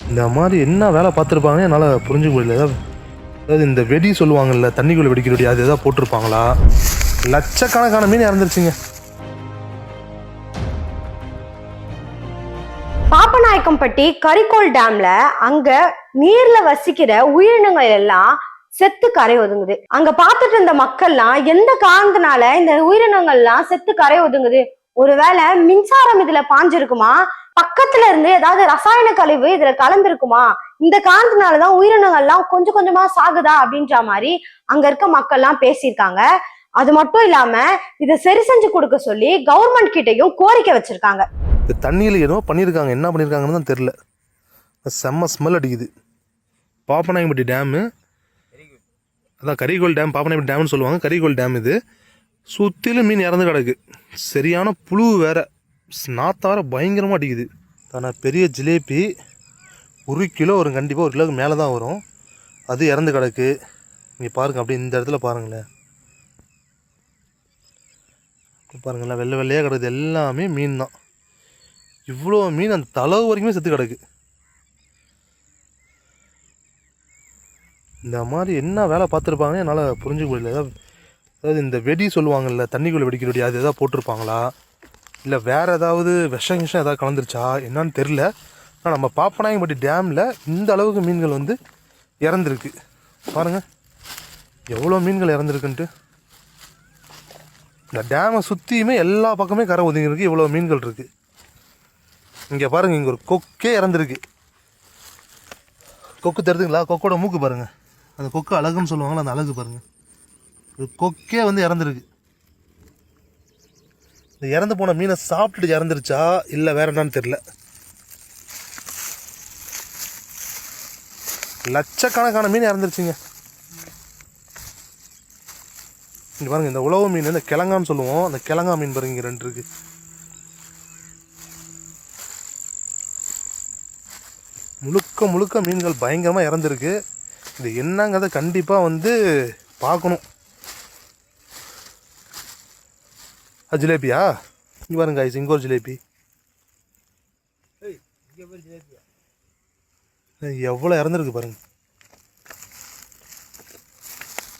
இந்த மாதிரி என்ன வேலை பார்த்துருப்பாங்கன்னு என்னால் புரிஞ்சுக்க முடியல. அதாவது இந்த வெடி சொல்லுவாங்கல்ல, தண்ணிக்குள்ளே வெடிக்கிற வெடி, அது எதாவது போட்டிருப்பாங்களா? லட்சக்கணக்கான மீன் இறந்துருச்சுங்க. பாப்பநாயக்கம்பட்டி கரிக்கோல் டேம்ல அங்க நீர்ல வசிக்கிற உயிரினங்கள் எல்லாம் செத்து கரை ஒதுங்குது. அங்க பார்த்துட்டு இருந்த மக்கள்லாம் எந்த காரணத்தினால இந்த உயிரினங்கள்லாம் செத்து கரை ஒதுங்குது, ஒருவேளை மின்சாரம் இதுல பாஞ்சிருக்குமா, பக்கத்துல இருந்து ஏதாவது ரசாயன கழிவு இதுல கலந்துருக்குமா, இந்த காரணத்தினாலதான் உயிரினங்கள்லாம் கொஞ்சம் கொஞ்சமா சாகுதா அப்படின்ற மாதிரி அங்க இருக்க மக்கள் எல்லாம் பேசியிருக்காங்க. அது மட்டும் இல்லாம இதை சரி செஞ்சு கொடுக்க சொல்லி கவர்மெண்ட் கிட்டையும் கோரிக்கை வச்சிருக்காங்க. இந்த தண்ணியில் ஏதோ பண்ணியிருக்காங்க, என்ன பண்ணியிருக்காங்கன்னு தான் தெரில. செம்ம ஸ்மெல் அடிக்குது. பாப்பநாயக்கம்பட்டி டேமு, அதான் கரிக்கோல் டேம், பாப்பநாயக்கம்பட்டி டேம்னு சொல்லுவாங்க. கரிக்கோல் டேம் இது. சுற்றிலும் மீன் இறந்து கிடக்கு. சரியான புழு வேற, நாத்தார பயங்கரமாக அடிக்குது. தானே பெரிய ஜிலேபி 1 கிலோ வரும், கண்டிப்பாக 1 கிலோவுக்கு மேலே தான் வரும். அது இறந்து கிடக்கு. இங்கே பாருங்கள், அப்படியே இந்த இடத்துல பாருங்களேன், பாருங்களேன், வெள்ளை வெள்ளையாக கிடக்குது. எல்லாமே மீன் தான். இவ்வளோ மீன் அந்த தளவு வரைக்குமே செத்து கிடக்கு. இந்த மாதிரி என்ன வேலை பார்த்துருப்பாங்கன்னு என்னால் புரிஞ்சுக்க முடியல. அதாவது இந்த வெடி சொல்லுவாங்கல்ல, தண்ணிக்குள்ளே வெடிக்கிற வெடி, அது எதாவது போட்டிருப்பாங்களா, இல்லை வேறு ஏதாவது விஷம் எதாவது கலந்துருச்சா என்னான்னு தெரில. ஆனால் நம்ம பாப்பநாயக்கம்பட்டி டேமில் இந்த அளவுக்கு மீன்கள் வந்து இறந்துருக்கு. பாருங்கள் எவ்வளோ மீன்கள் இறந்துருக்குன்ட்டு. இந்த டேமை சுற்றியுமே எல்லா பக்கமே கரை ஒதுங்கிருக்கு. இவ்வளோ மீன்கள் இருக்குது. இங்கே பாருங்கள், இங்கே ஒரு கொக்கே இறந்துருக்கு. கொக்கு தெரியுதுங்களா? கொக்கோட மூக்கு பாருங்கள், அந்த கொக்கு அழகுன்னு சொல்லுவாங்களா, அந்த அழகு பாருங்கள். ஒரு கொக்கே வந்து இறந்துருக்கு. இந்த இறந்து போன மீனை சாப்பிட்டுட்டு இறந்துருச்சா இல்லை வேற என்னன்னு தெரில. லட்சக்கணக்கான மீன் இறந்துருச்சுங்க. இங்கே பாருங்கள், இந்த உழவு மீன், இந்த கிழங்கான்னு சொல்லுவோம், அந்த கிழங்கா மீன் பாருங்க, இங்கே 2 இருக்குது. முழுக்க முழுக்க மீன்கள் பயங்கரமாக இறந்துருக்கு. இது என்னங்கிறத கண்டிப்பாக வந்து பார்க்கணும். அது ஜிலேபியா? இங்கே பாருங்க guys, இங்கே ஒரு ஜிலேபி. எவ்வளோ இறந்துருக்கு பாருங்க.